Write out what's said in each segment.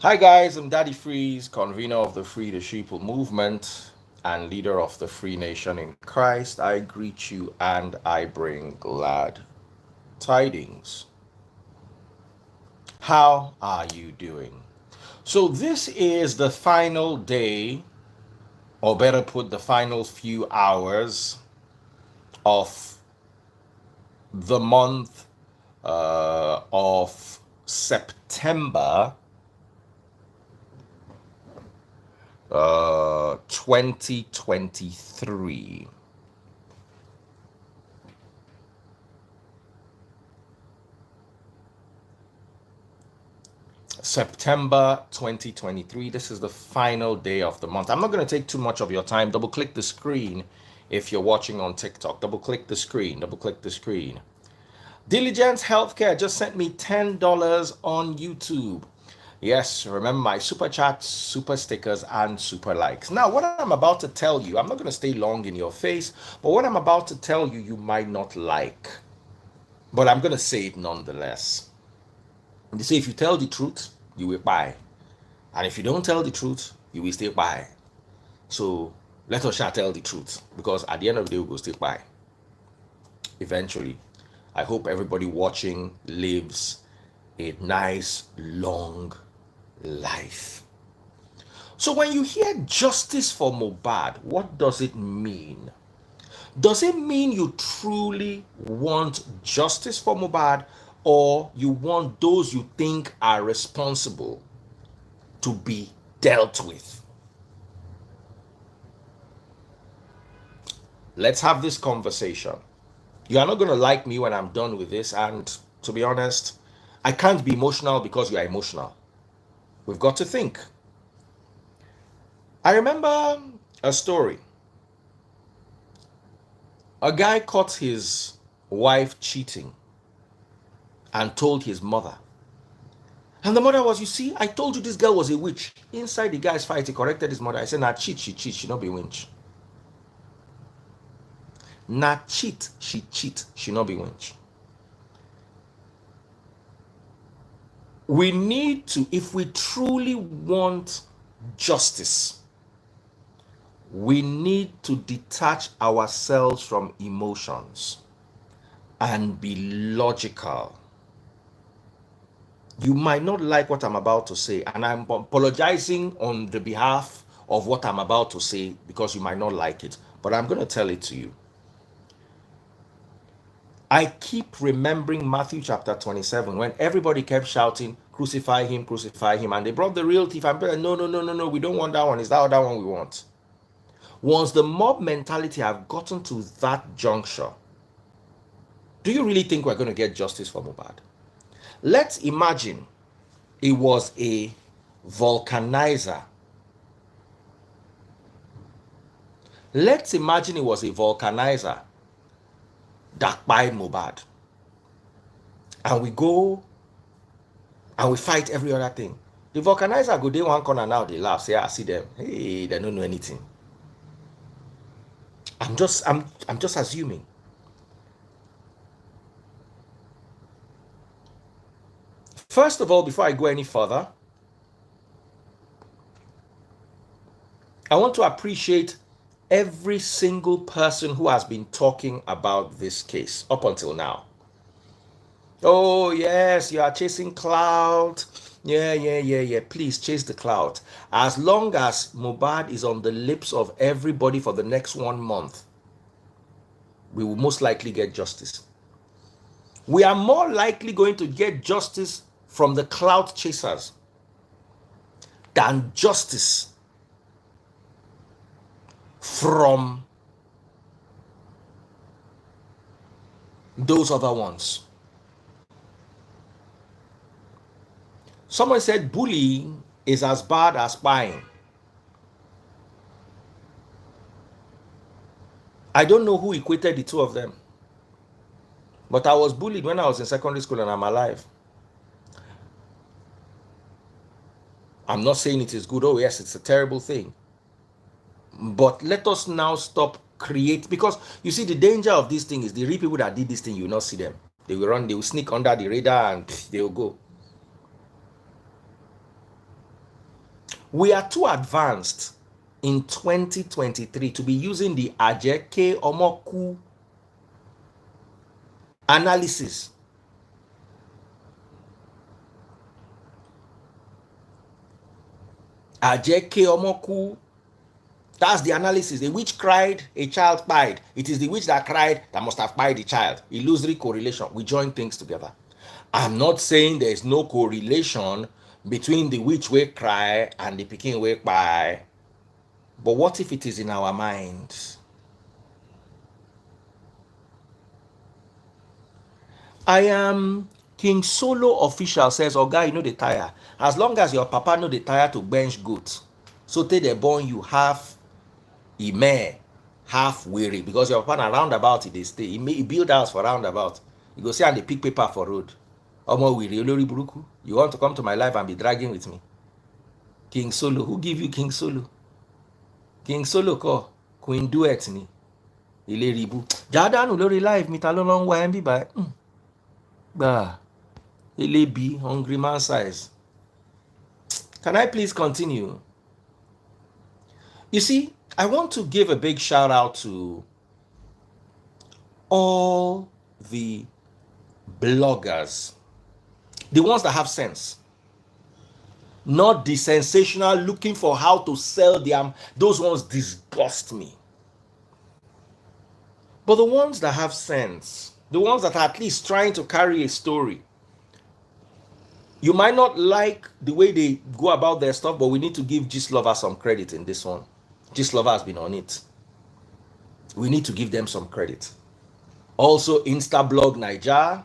Hi guys, I'm Daddy Freeze, convener of the Free the Sheeple movement and leader of the Free Nation in Christ. I greet you and I bring glad tidings. How are you doing? So this is the final day, or better put, the final few hours of the month of September 2023. September 2023. This is the final day of the month. I'm not going to take too much of your time. Double click the screen if you're watching on TikTok. Double click the screen. Double click the screen. Diligence Healthcare just sent me $10 on YouTube. Yes, remember my super chats, super stickers, and super likes. Now, what I'm about to tell you, I'm not going to stay long in your face, but what I'm about to tell you, you might not like. But I'm going to say it nonetheless. They say if you tell the truth, you will buy. And if you don't tell the truth, you will stay by. So let us shall tell the truth, because at the end of the day, we will stay by. Eventually, I hope everybody watching lives a nice, long life. So when you hear justice for MohBad, what does it mean? Does it mean you truly want justice for MohBad, or you want those you think are responsible to be dealt with? Let's have this conversation. You are not going to like me when I'm done with this. And to be honest, I can't be emotional because you are emotional. We've got to think. I remember a story. A guy caught his wife cheating and told his mother. And the mother was, you see, I told you this girl was a witch. Inside the guy's fight, he corrected his mother. I said, nah, she cheat, she not be winch. Nah, she cheat, she not be winch. We need to, if we truly want justice, we need to detach ourselves from emotions and be logical. You might not like what I'm about to say, and I'm apologizing on the behalf of what I'm about to say because you might not like it, but I'm going to tell it to you. I keep remembering Matthew chapter 27 when everybody kept shouting, crucify him, and they brought the real thief and said, no, we don't want that one. It's that other one we want. Once the mob mentality have gotten to that juncture, do you really think we're going to get justice for MohBad? Let's imagine it was a vulcanizer. Let's imagine it was a vulcanizer that by MohBad. And we go and we fight every other thing. The vulcanizer go dey one corner now, they laugh, say, I see them. Hey, they don't know anything. I'm just assuming. First of all, before I go any further, I want to appreciate every single person who has been talking about this case up until now. Oh, yes, you are chasing clout. Yeah. Please chase the clout. As long as MohBad is on the lips of everybody for the next 1 month, we will most likely get justice. We are more likely going to get justice from the clout chasers than justice from those other ones. Someone said bullying is as bad as spying. I don't know who equated the two of them, but I was bullied when I was in secondary school and I'm alive. I'm not saying it is good. Oh yes, it's a terrible thing. But let us now stop because you see the danger of this thing is the real people that did this thing, you will not see them. They will run, they will sneak under the radar and they will go. We are too advanced in 2023 to be using the Ajeke Omoku analysis. Ajeke Omoku, that's the analysis. The witch cried, a child cried. It is the witch that cried that must have cried the child. Illusory correlation. We join things together. I'm not saying there is no correlation between the witch will cry and the pikin will cry. But what if it is in our minds? I am King Solo official says, oh guy, you know the tire. As long as your papa know the tire to bench goat, so take the born you half mare, half weary, because your papa na roundabout they stay. He build house for roundabout. You go see and they pick paper for road. Omo weary, olori buruku. You want to come to my life and be dragging with me? King Solo, who give you King Solo? King Solo ko Queen Duet ni. Ile ribu. Jadanu lori life mi ta ló lọ ń wá ẹ ń bí báyìí. Bah. Elebi, hungry man size. Can I please continue? You see, I want to give a big shout out to all the bloggers, the ones that have sense, not the sensational looking for how to sell them. Those ones disgust me. But the ones that have sense, the ones that are at least trying to carry a story. You might not like the way they go about their stuff, but we need to give Gist Lover some credit in this one. Gist Lover has been on it. We need to give them some credit. Also, Instablog Niger.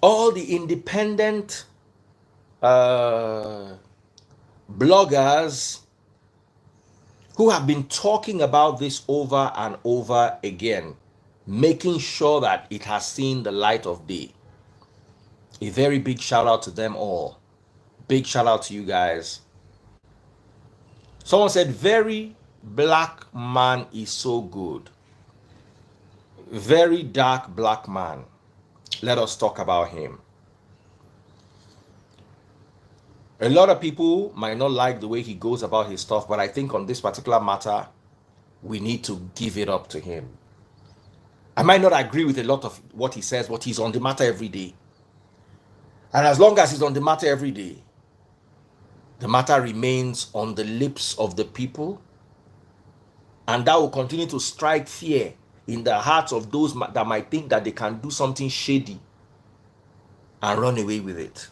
All the independent bloggers who have been talking about this over and over again, making sure that it has seen the light of day. A very big shout out to them all. Big shout out to you guys. Someone said, very black man is so good. Very dark black man. Let us talk about him. A lot of people might not like the way he goes about his stuff, but I think on this particular matter, we need to give it up to him. I might not agree with a lot of what he says, but he's on the matter every day. And as long as he's on the matter every day, the matter remains on the lips of the people, and that will continue to strike fear in the hearts of those that might think that they can do something shady and run away with it.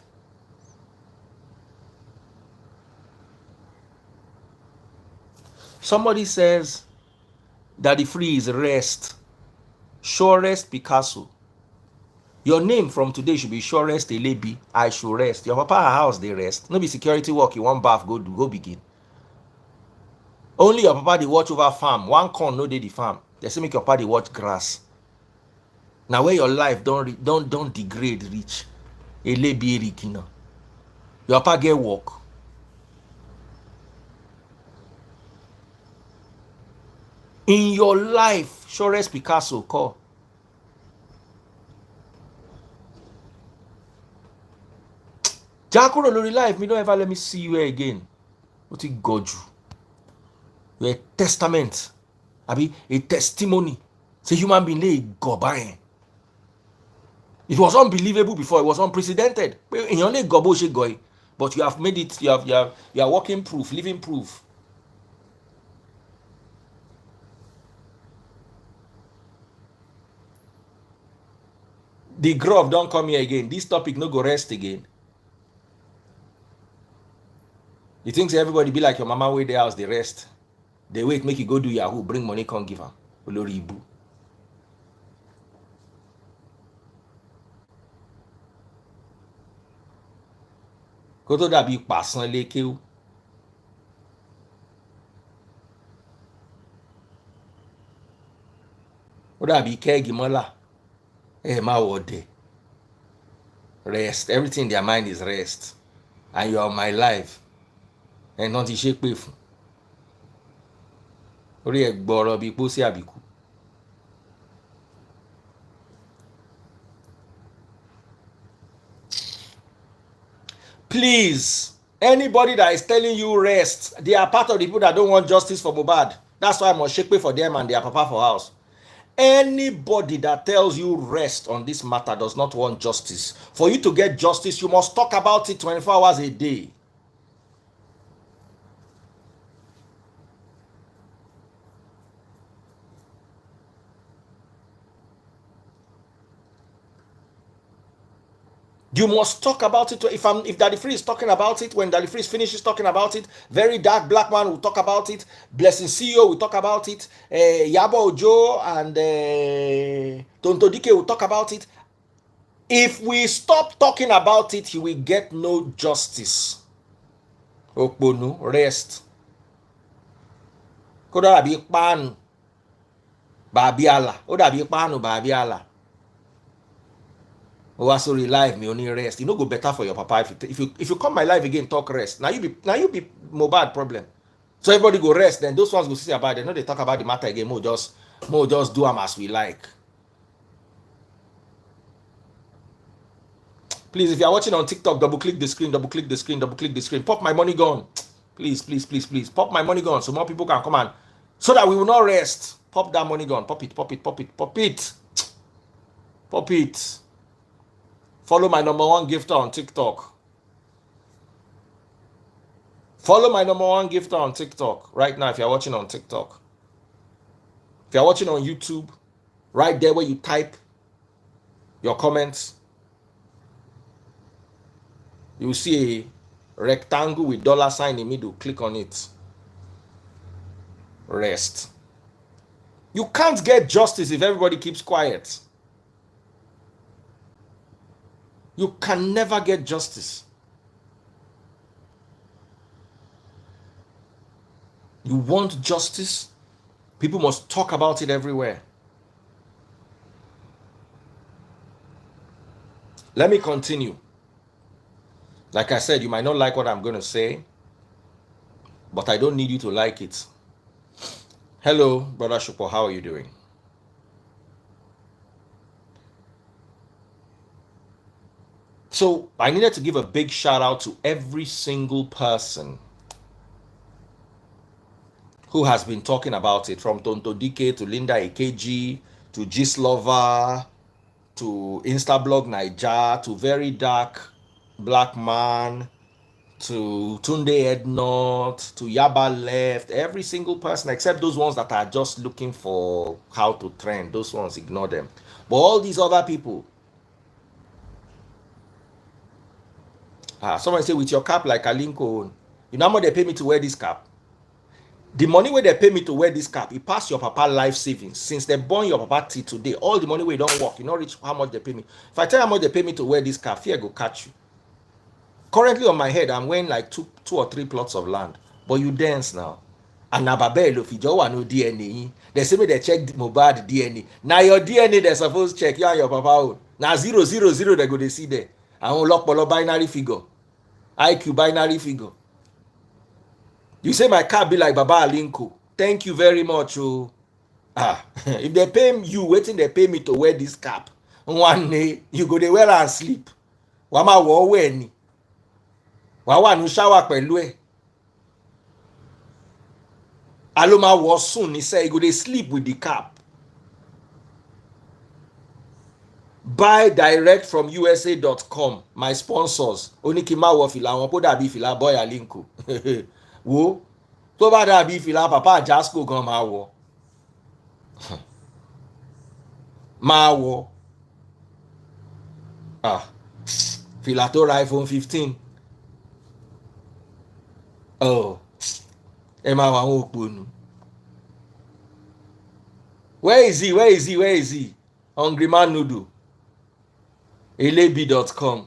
Somebody says that the free is rest. Surest Picasso. Your name from today should be Surest Elebi. I should rest. Your papa house they rest. No be security work. You want bath, go begin. Only your papa they watch over farm. One corn no dey the farm. They say make your papa they watch grass. Now where your life don't degrade reach. Elebi Erikina. Your papa get work. In your life, Surest Picasso call. Jakuro lori life, me don't ever let me see you again. What it got you? You're a testament. Abi a testimony. Say human being lay gobain. It was unbelievable before, it was unprecedented. In your leg gobo she goy, but you have made it, you are walking proof, living proof. The grove don't come here again. This topic no go rest again. You think everybody be like your mama way the house, they rest. They wait, make you go do Yahoo, bring money, come give her. Olori Ibu. Kó tó dàbí pàṣán lékè o. Ó dàbí kẹ́ẹ̀gì mọ́là. Ma wode. Rest. Everything in their mind is rest. And you are my life. And not shake pay fún. Orí ẹ̀ gbọ́rọ̀ bí pósí àbíkú. Please, anybody that is telling you rest, they are part of the people that don't want justice for MohBad. That's why I must shake pay for them and their papa for house. Anybody that tells you rest on this matter does not want justice. For you to get justice, you must talk about it 24 hours a day. You must talk about it. If Daddy Free is talking about it, when Daddy Free finishes talking about it, Very Dark Black Man will talk about it. Blessing CEO will talk about it. Yabo Ojo and Tonto Dike will talk about it. If we stop talking about it, he will get no justice. Okponu, rest. Kó dàbí páànù bàbí àlà. Ó dàbí páànù bàbí àlà. Oh, sorry, live me only rest. You know, go better for your papa if you come my live again, talk rest. Now you be MohBad problem. So everybody go rest. Then those ones go see about it. No, they talk about the matter again. More just do them as we like. Please, if you are watching on TikTok, double click the screen, double click the screen, double click the screen. Pop my money gun. Please, please, please, please. Pop my money gun so more people can come and so that we will not rest. Pop that money gun. Pop it, pop it, pop it, pop it. Pop it. Follow my #1 gifter on TikTok. Follow my #1 gifter on TikTok right now if you're watching on TikTok. If you're watching on YouTube, right there where you type your comments, you will see a rectangle with $sign in the middle. Click on it. Rest. You can't get justice if everybody keeps quiet. You can never get justice. You want justice? People must talk about it everywhere. Let me continue. Like I said, you might not like what I'm going to say, but I don't need you to like it. Hello, Brother Shupo, how are you doing? So I needed to give a big shout out to every single person who has been talking about it, from Tonto Dike to Linda Ekeji to Gislover to Instablog Naija to Very Dark Black Man to Tunde Ednot to Yaba Left. Every single person except those ones that are just looking for how to trend. Those ones, ignore them. But all these other people, someone say with your cap like Alinko, you know how much they pay me to wear this cap? The money where they pay me to wear this cap, it pass your papa life savings. Since they born your papa till today, all the money where you don't work, you not reach how much they pay me. If I tell you how much they pay me to wear this cap, fear go catch you. Currently on my head, I'm wearing like two or three plots of land. But you dance now. And Nababelo, if you don't want no DNA, they say me they check MohBad DNA. Now your DNA they supposed to check you and your papa. Now 000 they go they see there. I won't lock binary figure. IQ binary figure. You say my car be like Baba Alinko. Thank you very much. Oh. If they pay you, waiting they pay me to wear this cap. One day, you go they wear and sleep. Wama wo weni. Wawa nu shower pẹ̀lú ẹ̀. Aloma wo soon, he say, you go they sleep with the cap. Buy direct from USA.com. My sponsors. Onikima wo fila, wọ́n pọ̀ dàbí fila boy Alinko. Wo tó bá dàbí fìlà papa Jasco gan máa wọ̀ fìlà tó ra iPhone 15 ẹ máa wà àwọn òpònú. Where is he? Hungry Man Noodle. Elebi.com.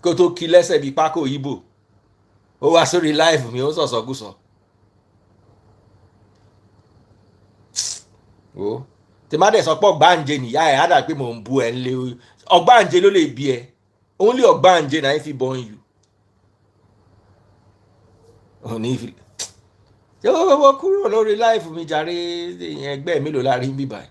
Kó tó kí lẹ́sẹ̀ bí pákó Ìgbò. Ó wá sórí live mi, ó sọ̀sọ̀kúsọ. Tí má dẹ̀ sọ pé Ọ̀gbáǹjẹ nìyá ẹ̀ á dà pé mò ń bu ẹ̀ ń lé. Ọ̀gbáǹjẹ ló lè bí ẹ. Only Ọ̀gbáǹjẹ na if he born you. Òní ìfì. Ṣé ó kúrò lórí live mi jàre ẹgbẹ́ mélòó la rí bíbá ẹ̀?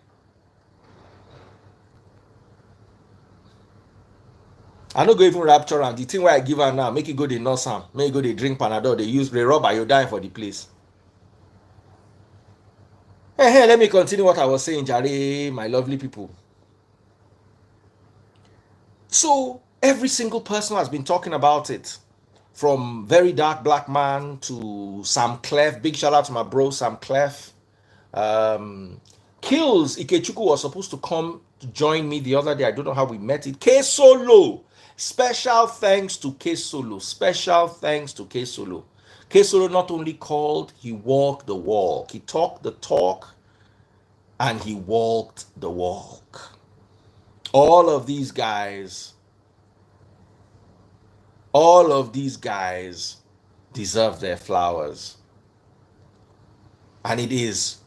I no go even rapture am. The thing wey I give am now, make e go dey nurse am, make e go dey drink Panadol, dey rub iodine for the place. Hey, let me continue what I was saying, jare, my lovely people. So every single person has been talking about it, from Very Dark Black Man to Sam Clef. Big shout out to my bro Sam Clef. Kills Ikechukwu was supposed to come to join me the other day. I don't know how we met it. K Solo. Special thanks to K Solo. Special thanks to K Solo. K Solo not only called, he walked the walk. He talked the talk and he walked the walk. All of these guys deserve their flowers. And it is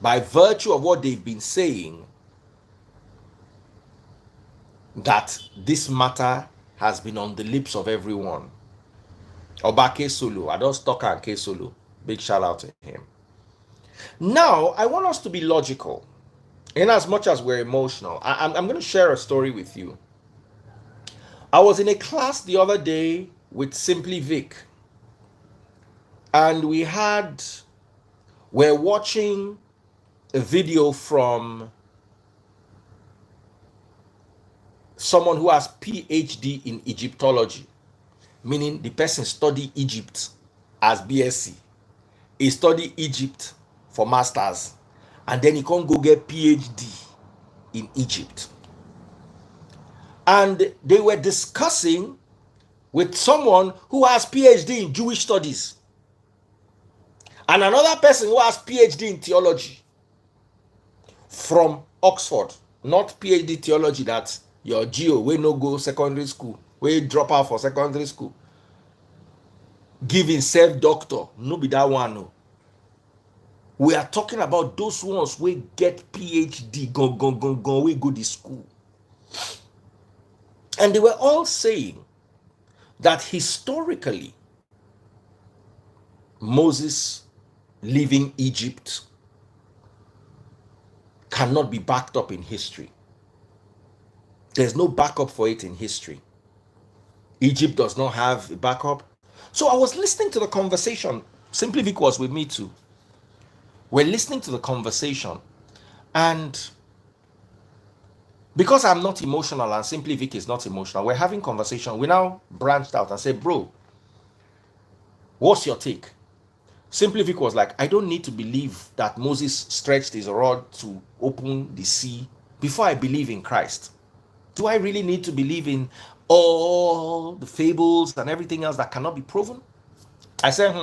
by virtue of what they've been saying that this matter has been on the lips of everyone. Oba K Solo, I don't stalk on K Solo. Big shout out to him. Now, I want us to be logical in as much as we're emotional. I'm going to share a story with you. I was in a class the other day with Simply Vic, and we're watching a video from someone who has PhD in Egyptology, meaning the person studied Egypt as BSc. He studied Egypt for masters, and then he can't go get PhD in Egypt. And they were discussing with someone who has PhD in Jewish studies and another person who has PhD in theology from Oxford. Not PhD theology that your geo wey no go secondary school, wey drop out for secondary school, give himself doctor, no be that one. No. We are talking about those ones wey get PhD, go we go to school. And they were all saying that historically, Moses leaving Egypt cannot be backed up in history. There's no backup for it in history. Egypt does not have a backup. So I was listening to the conversation. Simply Vic was with me too. We're listening to the conversation, and because I'm not emotional and Simply Vic is not emotional, we're having conversation. We now branched out and said, bro, what's your take? Simply Vic was like, I don't need to believe that Moses stretched his rod to open the sea before I believe in Christ. Do I really need to believe in all the fables and everything else that cannot be proven? I said,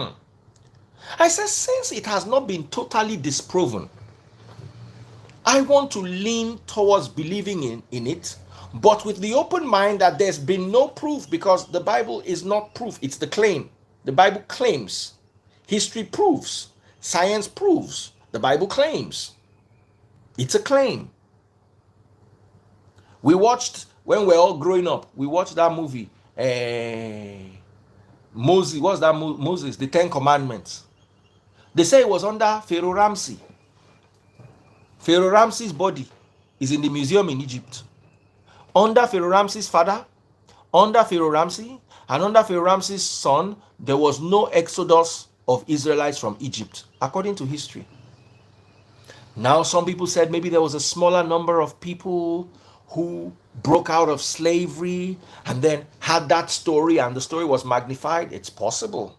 I said, since it has not been totally disproven, I want to lean towards believing in it, but with the open mind that there's been no proof, because the Bible is not proof, it's the claim. The Bible claims. History proves. Science proves. The Bible claims. It's a claim. We watched, when we're all growing up, we watched that movie, Moses, what's that Moses? The Ten Commandments. They say it was under Pharaoh Ramsey. Pharaoh Ramsey's body is in the museum in Egypt. Under Pharaoh Ramsey's father, under Pharaoh Ramsey, and under Pharaoh Ramsey's son, there was no exodus of Israelites from Egypt, according to history. Now, some people said maybe there was a smaller number of people who broke out of slavery and then had that story, and the story was magnified. It's possible.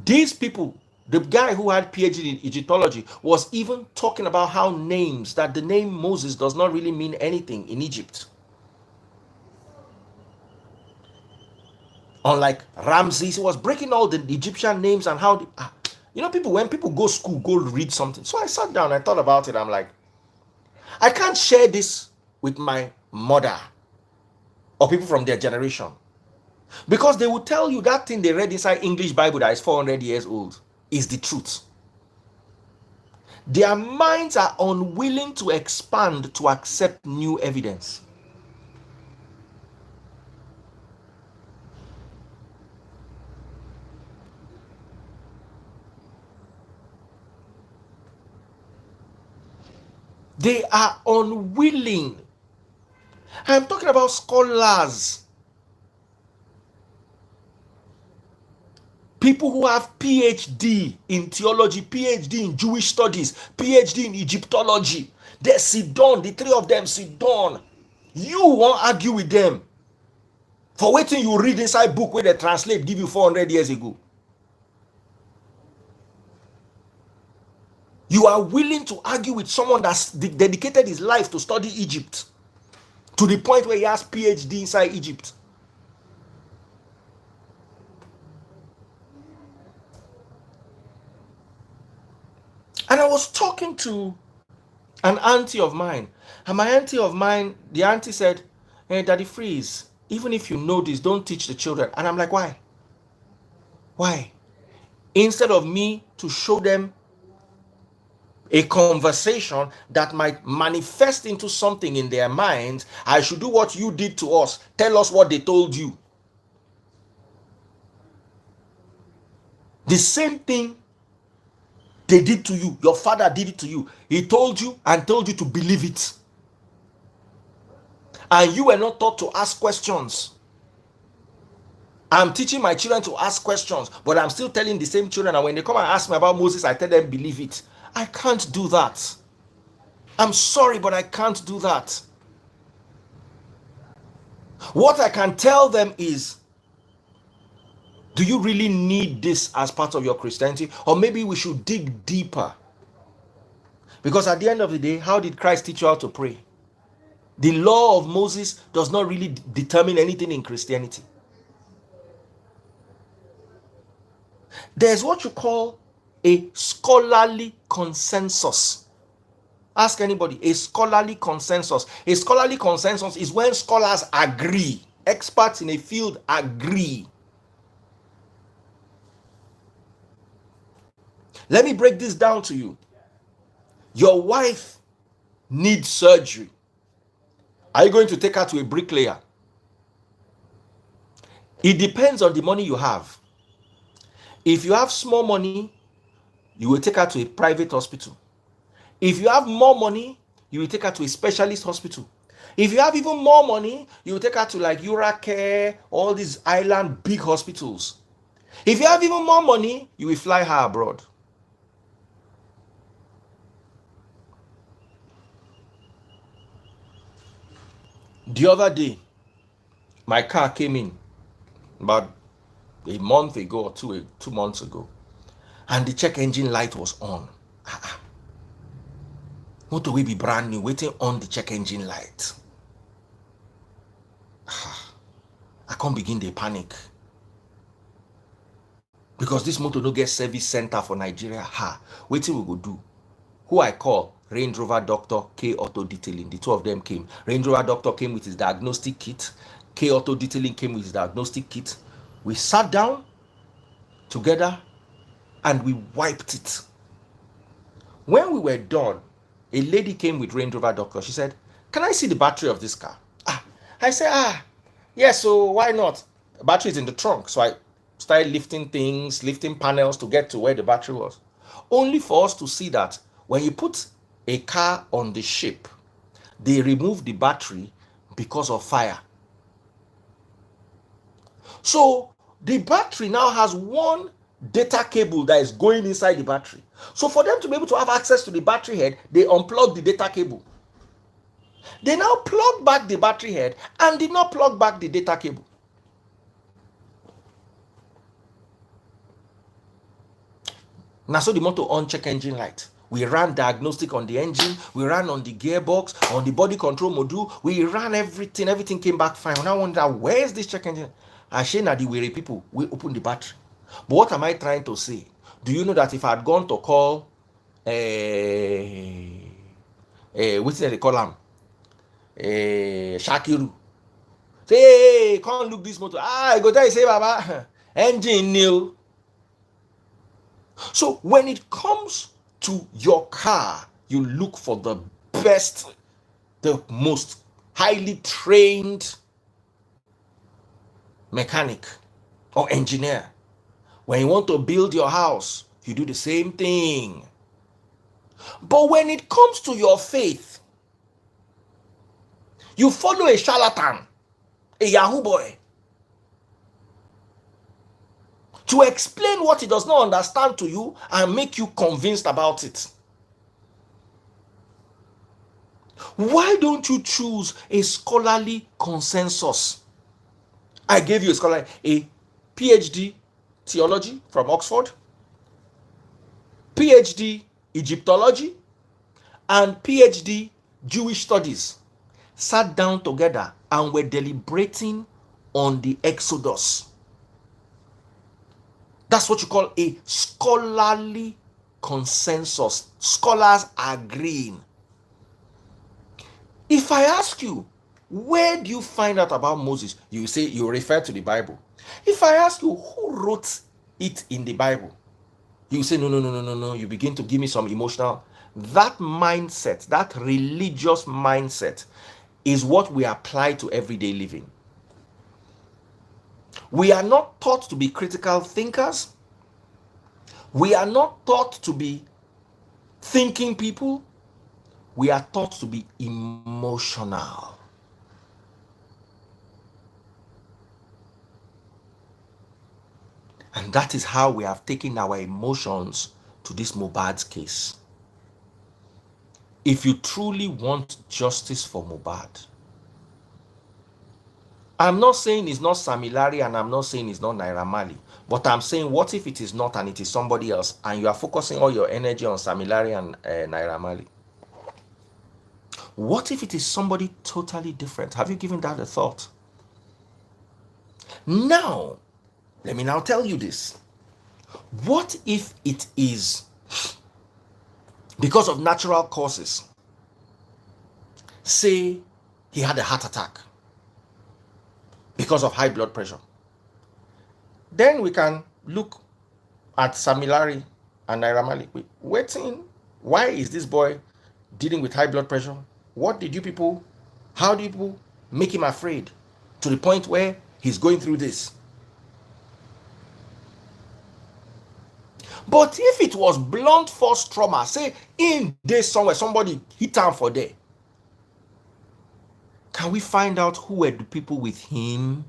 These people, the guy who had PhD in Egyptology was even talking about how that the name Moses does not really mean anything in Egypt. Unlike Ramses, he was breaking all the Egyptian names and how, people, when people go school, go read something. So I sat down, I thought about it. I'm like, I can't share this with my mother or people from their generation, because they will tell you that thing they read inside English Bible that is 400 years old is the truth. Their minds are unwilling to expand to accept new evidence. They are unwilling. I'm talking about scholars. People who have PhD in theology, PhD in Jewish studies, PhD in Egyptology. They sit down, the three of them sit down. You won't argue with them for waiting you read inside book where they translate give you 400 years ago. You are willing to argue with someone that's dedicated his life to study Egypt to the point where he has PhD inside Egypt. And I was talking to an auntie of mine, and my auntie of mine, the auntie said, "Hey, Daddy Freeze, even if you know this, don't teach the children." And I'm like, why? Why? Instead of me to show them a conversation that might manifest into something in their minds, I should do what you did to us. Tell us what they told you. The same thing they did to you. Your father did it to you. He told you and told you to believe it. And you were not taught to ask questions. I'm teaching my children to ask questions, but I'm still telling the same children, and when they come and ask me about Moses, I tell them believe it. I can't do that. I'm sorry, but I can't do that. What I can tell them is, do you really need this as part of your Christianity? Or maybe we should dig deeper. Because at the end of the day, how did Christ teach you how to pray? The law of Moses does not really determine anything in Christianity. There's what you call a scholarly consensus. Ask anybody, a scholarly consensus. A scholarly consensus is when scholars agree, experts in a field agree. Let me break this down to you. Your wife needs surgery. Are you going to take her to a bricklayer? It depends on the money you have. If you have small money, you will take her to a private hospital. If you have more money, you will take her to a specialist hospital. If you have even more money, you will take her to like Uracare, all these island big hospitals. If you have even more money, you will fly her abroad. The other day, my car came in about a month ago or 2 months ago, and the check engine light was on. Motor will be brand new, waiting on the check engine light. I can't begin the panic. Because this motor no get service center for Nigeria. Waiting we go do. Who I call? Range Rover Doctor, K Auto Detailing. The two of them came. Range Rover Doctor came with his diagnostic kit. K Auto Detailing came with his diagnostic kit. We sat down together and we wiped it. When we were done, a lady came with Range Rover Doctor. She said, "Can I see the battery of this car?" I said, yeah, so why not? The battery is in the trunk. So I started lifting things, lifting panels to get to where the battery was. Only for us to see that when you put a car on the ship, they remove the battery because of fire. So the battery now has one data cable that is going inside the battery. So for them to be able to have access to the battery head, they unplug the data cable. They now plug back the battery head and did not plug back the data cable. Now so the motor on check engine light. We ran diagnostic on the engine, we ran on the gearbox, on the body control module, we ran everything came back fine. When I wonder, where's this check engine? I say now the weary people, we open the battery. But what am I trying to say? Do you know that if I had gone to call what's they call him? Shakiru. Say, hey, come look this motor. I go tell you, say, Baba, engine new. So when it comes to your car, you look for the best, the most highly trained mechanic or engineer. When you want to build your house, you do the same thing. But when it comes to your faith, You follow a charlatan, a Yahoo boy, to explain what he does not understand to you and make you convinced about it. Why don't you choose a scholarly consensus? I gave you a PhD theology from Oxford, PhD Egyptology, and PhD Jewish studies sat down together and were deliberating on the Exodus. That's what you call a scholarly consensus. Scholars agreeing. If I ask you, where do you find out about Moses? You say you refer to the Bible. If I ask you who wrote it in the Bible, you say no. You begin to give me some emotional. That mindset, that religious mindset, is what we apply to everyday living. We are not taught to be critical thinkers. We are not taught to be thinking people. We are taught to be emotional. And that is how we have taken our emotions to this MohBad's case. If you truly want justice for MohBad, I'm not saying it's not Sam Larry and I'm not saying it's not Naira Marley, but I'm saying what if it is not and it is somebody else and you are focusing all your energy on Sam Larry and Naira Marley? What if it is somebody totally different? Have you given that a thought? Now, let me now tell you this. What if it is because of natural causes? Say he had a heart attack because of high blood pressure. Then we can look at Sam Larry and Naira Marley. Waiting, why is this boy dealing with high blood pressure? What did you people, how do you people make him afraid to the point where he's going through this? But if it was blunt force trauma, say in there somewhere, somebody hit him for there, can we find out who were the people with him?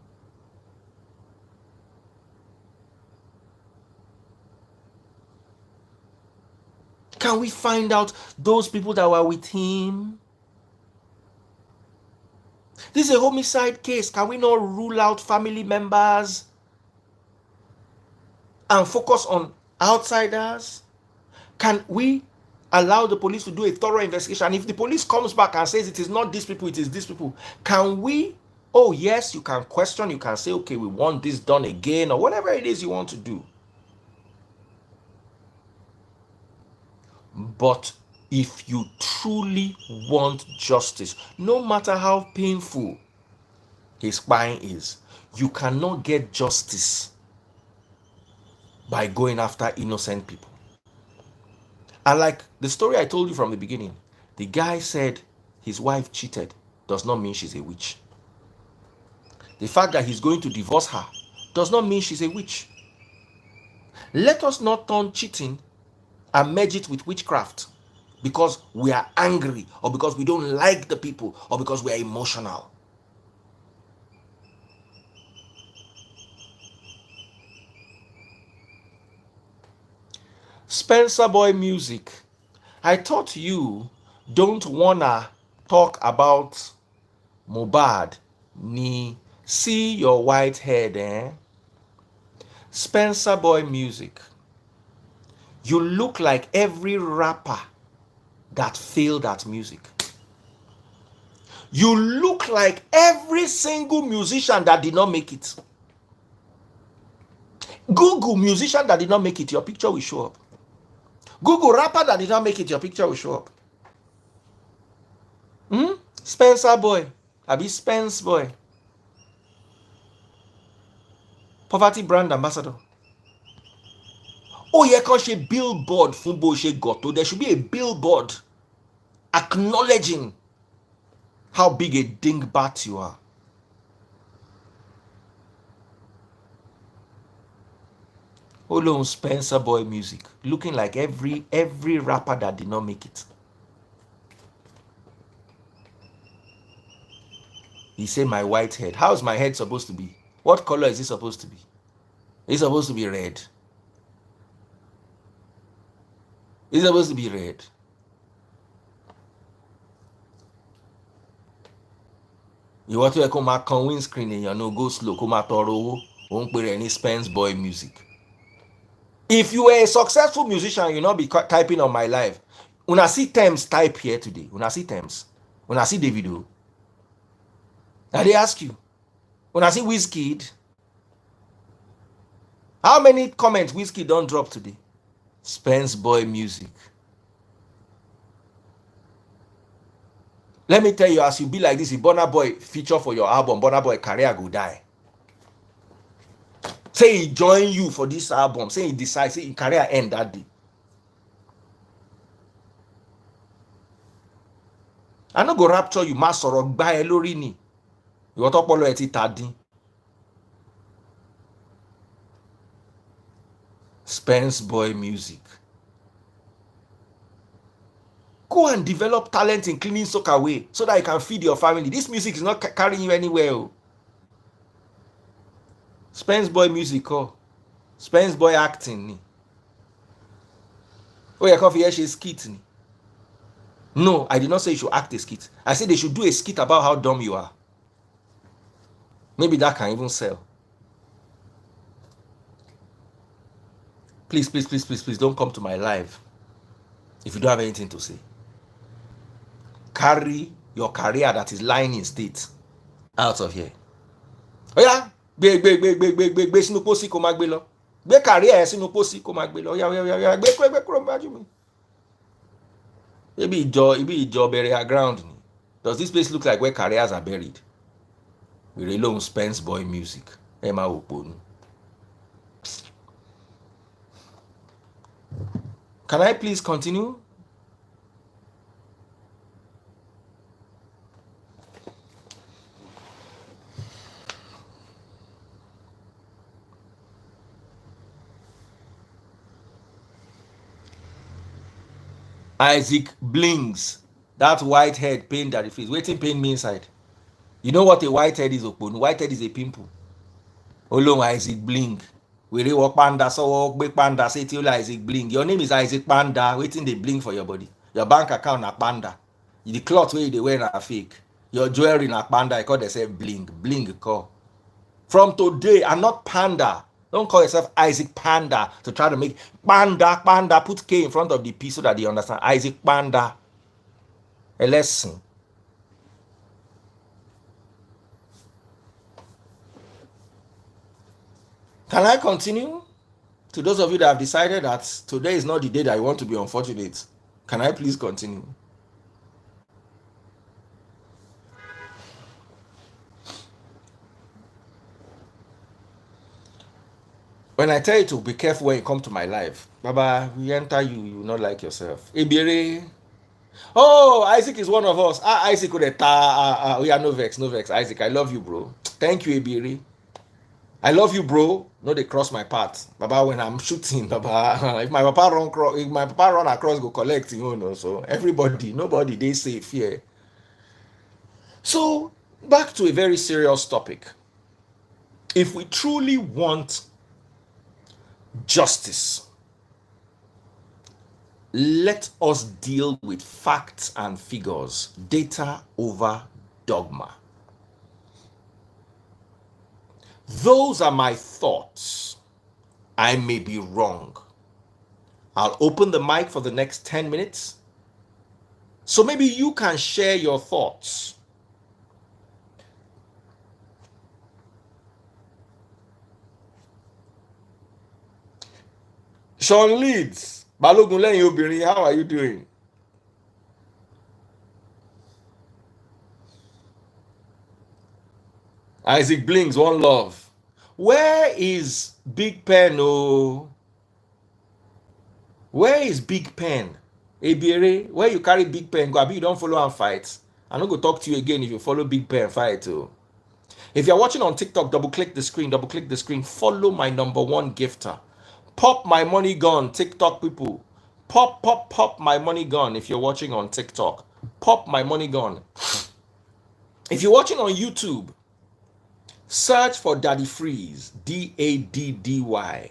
Can we find out those people that were with him? This is a homicide case. Can we not rule out family members and focus on outsiders? Can we allow the police to do a thorough investigation? And if the police comes back and says it is not these people, it is these people, can we, oh yes, you can question, you can say, okay, we want this done again, or whatever it is you want to do. But if you truly want justice, no matter how painful his spine is, you cannot get justice by going after innocent people. And like the story I told you from the beginning, the guy said his wife cheated does not mean she's a witch. The fact that he's going to divorce her does not mean she's a witch. Let us not turn cheating and merge it with witchcraft because we are angry or because we don't like the people or because we are emotional. Spencer Boy Music. I thought you don't wanna talk about MohBad ni see your white head, eh? Spencer Boy Music. You look like every rapper that failed at music. You look like every single musician that did not make it. Google musician that did not make it, your picture will show up. Google rapper that did not make it, your picture will show up. Spencer Boy, Abi Spence Boy, Poverty Brand Ambassador. Oh yeah, kan ṣe billboard fún bó ṣe gọ̀tò. There should be a billboard acknowledging how big a dingbat you are. Olóhùn Spencer Boy Music, looking like every rapper that did not make it. He said my white head. How is my head supposed to be? What color is it supposed to be? It's supposed to be red. It's supposed to be red. You want to come back on windscreen and you know go slow, come out toro, won't put any Spence boy music. If you were a successful musician, you'll not be typing on my live. When I see Thames type here today, when I see Thames, when I see Davido, and they ask you, when I see Wizkid, how many comments Wizkid don't drop today? Spence boy music. Let me tell you, as you be like this, if Burna Boy feature for your album, Burna Boy career go die. Say he join you for this album, say he decide, say his career end that day. I no go rapture you, má sọ̀rọ̀ gbá ẹ lórí ni. Ìwọ tọ́pọ̀lọ ẹ ti ta dín. Spence boy music. Go and develop talent in cleaning sock away so that you can feed your family. This music is not carrying you anywhere. Oh. Spence boy music, oh. Spence boy acting ni. Oh, you can't hear skit ni. No, I did not say you should act a skit. I said they should do a skit about how dumb you are. Maybe that can even sell. Please, please, please, please, please don't come to my live if you don't have anything to say. Carry your career that is lying in state out of here. Oh yeah, gbé sínú pósí kó má gbé lọ. Gbé career ẹ sínú pósí kó má gbé lọ. Yeah, gbé kúrò níwájú mi. Ibi ìjọ burial ground ni. Does this place look like where careers are buried? We alone Spence boy music. Ẹ máa wò ponu. Can I please continue? Isaac blinks. That white head pain that it feels. Waiting pain me inside. You know what a white head is, Oponu? White head is a pimple. Olong Isaac blink. We walk panda, so walk big panda, say to you Isaac blink. Your name is Isaac Panda, waiting they blink for your body. Your bank account na panda. The cloth where they wear na fake. Your jewelry na panda, I call themselves blink. Blink call. From today, I'm not Panda. Don't call yourself Isaac Panda to try to make Panda, put K in front of the P so that they understand. Isaac Panda. A lesson. Can I continue? To those of you that have decided that today is not the day that you want to be unfortunate, can I please continue? When I tell you to be careful when you come to my life, Baba, we enter you, you will not like yourself. Ebere. Oh, Isaac is one of us. Isaac could have no vex. Isaac, I love you, bro. Thank you, Ebere. I love you, bro. No, they cross my path. Baba, when I'm shooting, Baba, if my papa run across, go collect, you know. So nobody, they safe here. So back to a very serious topic. If we truly want justice, let us deal with facts and figures, data over dogma. Those are my thoughts. I may be wrong. I'll open the mic for the next 10 minutes. So maybe you can share your thoughts. Sean Leeds, Balogun lẹ́yìn obìnrin, how are you doing? Isaac Blinks, one love. Where is Big Pen? Oh, where is Big Pen? Ebiere, where you carry Big Pen go? Abi you don't follow and fight. I'm not going to talk to you again if you follow Big Pen fight. Oh. If you're watching on TikTok, double click the screen, follow my #1 gifter. Pop my money gun, TikTok people. Pop my money gun if you're watching on TikTok. Pop my money gun. If you're watching on YouTube, search for Daddy Freeze, Daddy Freeze.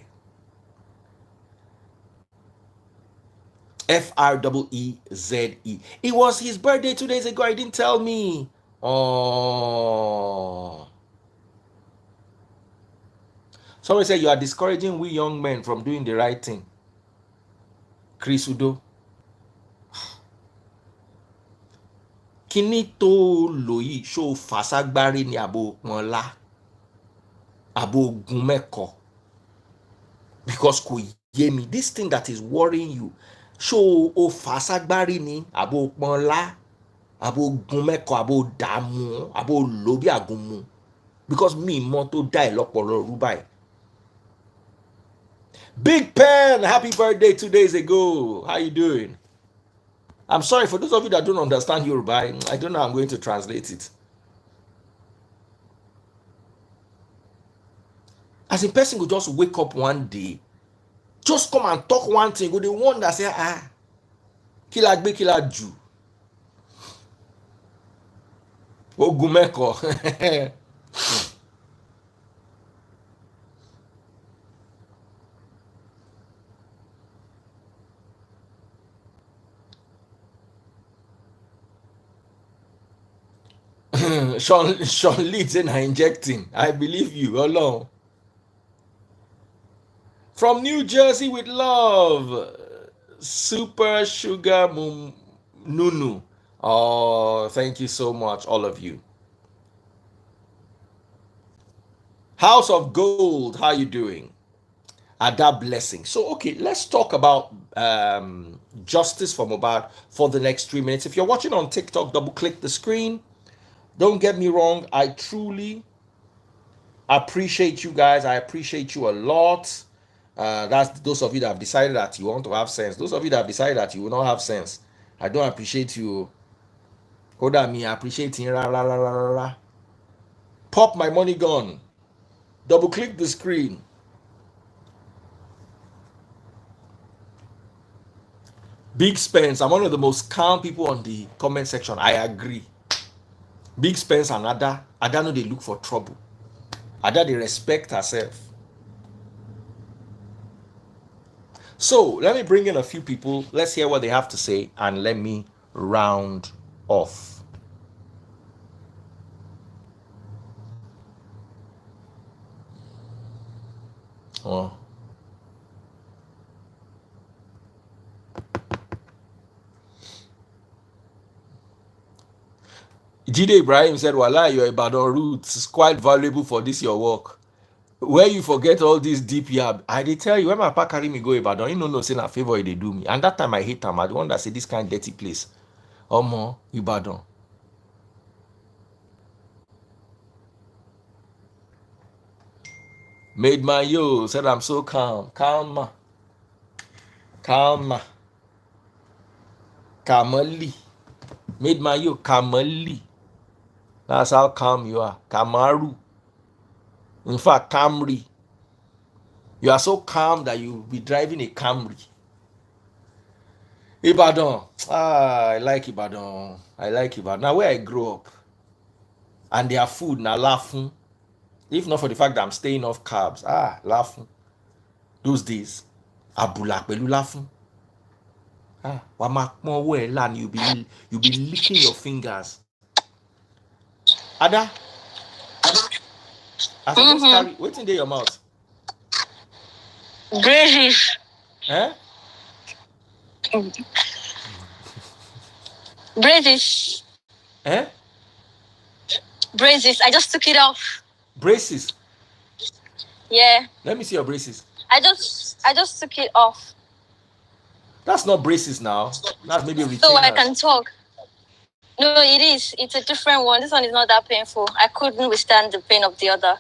It was his birthday 2 days ago. He didn't tell me. Oh. Somebody said you are discouraging we young men from doing the right thing. Chris Udo. Kíní tó lò yìí ṣó fàṣágbárí ni àbò pọnlá àbò ogun mẹ́kọ. Because kò yé mi, this thing that is worrying you, ṣó o fàṣágbárí ni àbò pọnlá àbò ogun mẹ́kọ àbò dààmú àbò lò bí àgúnmu. Because mi mọ tó dá ẹ lọ́pọ̀lọ́ rú báyìí. Big Pen, happy birthday 2 days ago. How you doing? I'm sorry for those of you that don't understand Yoruba. I don't know how I'm going to translate it. As a person who just wake up one day, just come and talk one thing, go the one that say, kila gbe kila ju. Ogumeko. Sean Leeds and injecting. I believe you alone. From New Jersey with love, Super Sugar Nunu. Oh, thank you so much, all of you. House of Gold, how you doing? Ada Blessing. So, okay, let's talk about justice for MohBad for the next 3 minutes. If you're watching on TikTok, double click the screen. Don't get me wrong, I truly appreciate you guys. I appreciate you a lot. That's those of you that have decided that you want to have sense. Those of you that have decided that you will not have sense, I don't appreciate you. Hold on, me, I appreciate you. Pop my money gun. Double click the screen. Big Spence, I'm one of the most calm people on the comment section. I agree. Big Spence and Ada know they look for trouble. Ada, they respect herself. So let me bring in a few people. Let's hear what they have to say and let me round off. Oh. Jide Ibrahim said, Wala, your Ibadan roots is quite valuable for this your work. Where you forget all this deep yab. I did tell you, when my papa carry me go Ibadan, you know, say na favor they do me. And that time I hate them. I the one that say this kind of dirty place. Omo, Ibadan. Made my yo said I'm so calm. Calm. Kamali. Made my yo Kamali. That's how calm you are. Kamaru. In fact, Camry. You are so calm that you'll be driving a Camry. Ibadan. I like Ibadan. Now where I grew up. And their food, now laughing. If not for the fact that I'm staying off carbs. Laughing. Those days. Abula pelu laughing. You'll be licking your fingers. Ada. I suppose carry. What's in your mouth? Braces. Braces. Braces. I just took it off. Braces. Yeah. Let me see your braces. I just took it off. That's not braces now. That's maybe retainers. So I can talk. No, it is. It's a different one. This one is not that painful. I couldn't withstand the pain of the other.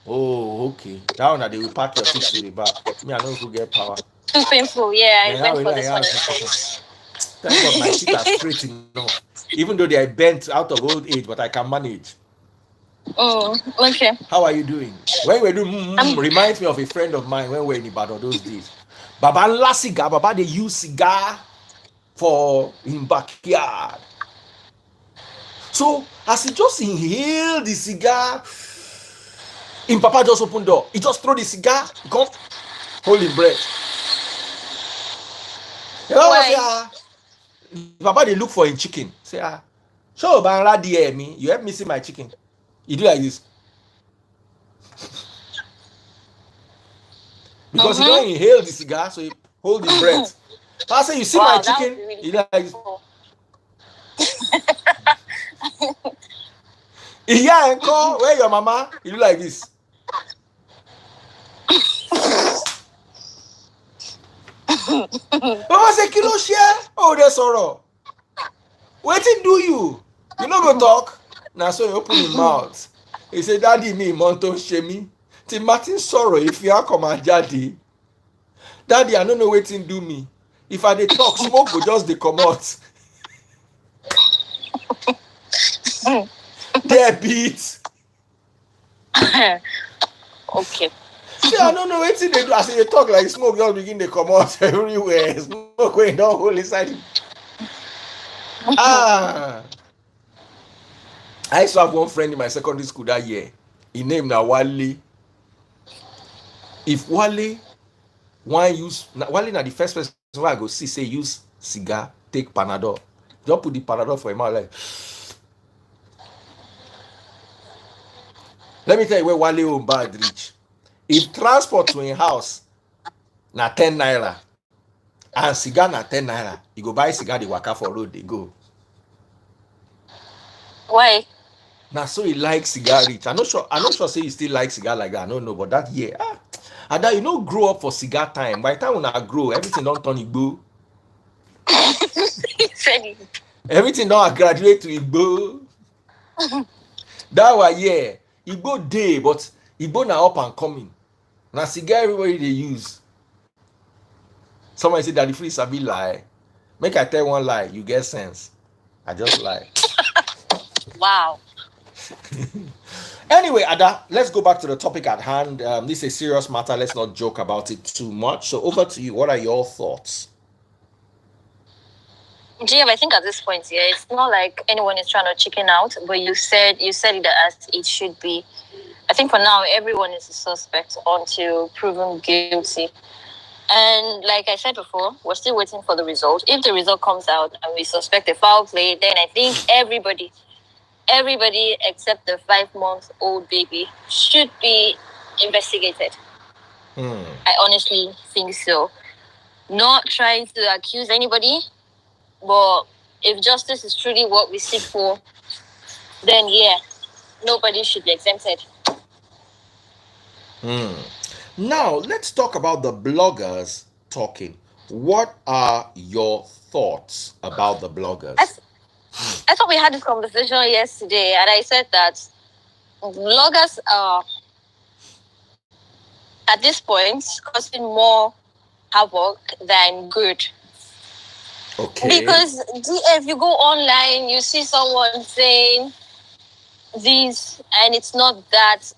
Oh, okay. That one that they will pack your feet to the back. Me, I know who get power. Too painful. Yeah, I went for this one. Thank God my feet are straight enough. Even though they are bent out of old age, but I can manage. Oh, okay. How are you doing? When we do reminds me of a friend of mine when we were in Ibadan those days. Baba la cigar, Baba they use cigar for in backyard. So As he just inhaled the cigar, him papa just open door. He just throw the cigar, he come hold him breath. The papa say, Why? the papa dey look for him chicken. Say, show banra there me, you help me see my chicken. He do like this. Because he don't inhale the cigar, so he hold his breath. I say, you see my Wow, that would chicken? be really He like this. painful. Yeah, uncle, where your mama? He do like this. Mama say, kilo share. Oh, that's sorrow. Wetin do you? You no go talk? Na so he open him mouth. He say, daddy mi ìmọ̀ tó ń ṣe mí. Tí Martin sọ̀rọ̀ ìfi akọ̀mọ̀ jáde. Daddy, I no know wetin do me. If I dey talk, smoke go just dey comot. Debit. Okay. Say I no know wetin dey do. As he dey talk like smoke just begin dey comot everywhere. Smoke wey don hold inside him. I used to have one friend in my secondary school that year. His name na Wale. If Wale wan use, Wale na the first person wey I go see say use cigar take Panadol. Just put the Panadol for him mouth like. Let me tell you where Wale own bad reach. If transport to him house na 10 naira and cigar na 10 naira, he go buy cigar dey waka for road dey go. Why? Na so he like cigar reach. I no sure say he still like cigar like that. I no know, but that year, Ada, you no grow up for cigar time. By the time una grow, everything don turn Igbo. Everything don graduate to Igbo. That was yeah, Igbo dey, but Igbo na up and coming. Na cigar everybody dey use. Somebody say that the free sabi lie. Make I tell one lie, you get sense. I just lie. Wow. Anyway, Ada, let's go back to the topic at hand. This is a serious matter. Let's not joke about it too much. So over to you. What are your thoughts? GM, I think at this point, yeah, it's not like anyone is trying to chicken out, but you said it as it should be. I think for now, everyone is a suspect until proven guilty. And like I said before, we're still waiting for the result. If the result comes out and we suspect a foul play, then I think everybody except the 5-month-old baby should be investigated. I honestly think so. Not trying to accuse anybody, but if justice is truly what we seek for, then yeah, nobody should be exempted. Now, let's talk about the bloggers talking. What are your thoughts about the bloggers? I thought we had this conversation yesterday, and I said that bloggers are, at this point, causing more havoc than good. Okay. Because if you go online, you see someone saying this, and it's not that.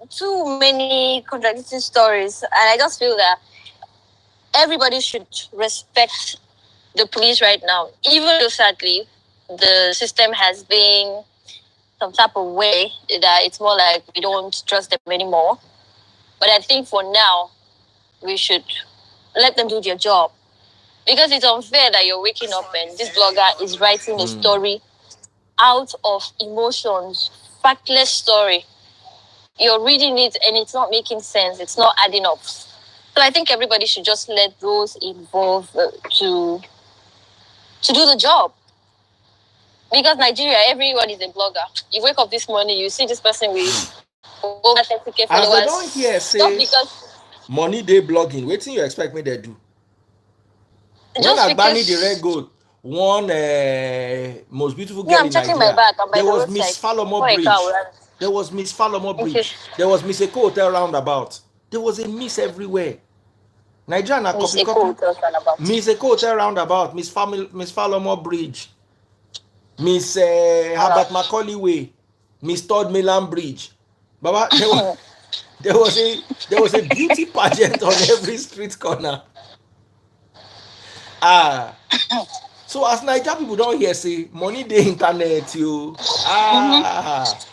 Too many contradicting stories, and I just feel that everybody should respect the police right now, even though sadly the system has been some type of way that it's more like we don't trust them anymore. But I think for now we should let them do their job, because it's unfair that you're waking up and this blogger is writing a story out of emotions, factless story. You're reading it and it's not making sense. It's not adding up. So I think everybody should just let those involved to do the job. Because Nigeria, everyone is a blogger. You wake up this morning, you see this person with over 30K followers. As I don't hear say because money dey blogging, wetin you expect me they do? When Agbani the Red Goat won most beautiful girl in Nigeria, my bag. There was Miss Falomo Bridge. There was Miss Falomo Bridge. There was Miss Eko Hotel Roundabout. There was a Miss everywhere. Nigeria na copy. Miss Eko Hotel Roundabout, Miss Falomo Bridge, Miss Herbert Macaulay Way, Miss Todd Milan Bridge. Baba, there was a beauty pageant on every street corner. So as Naija people don't hear say money dey internet you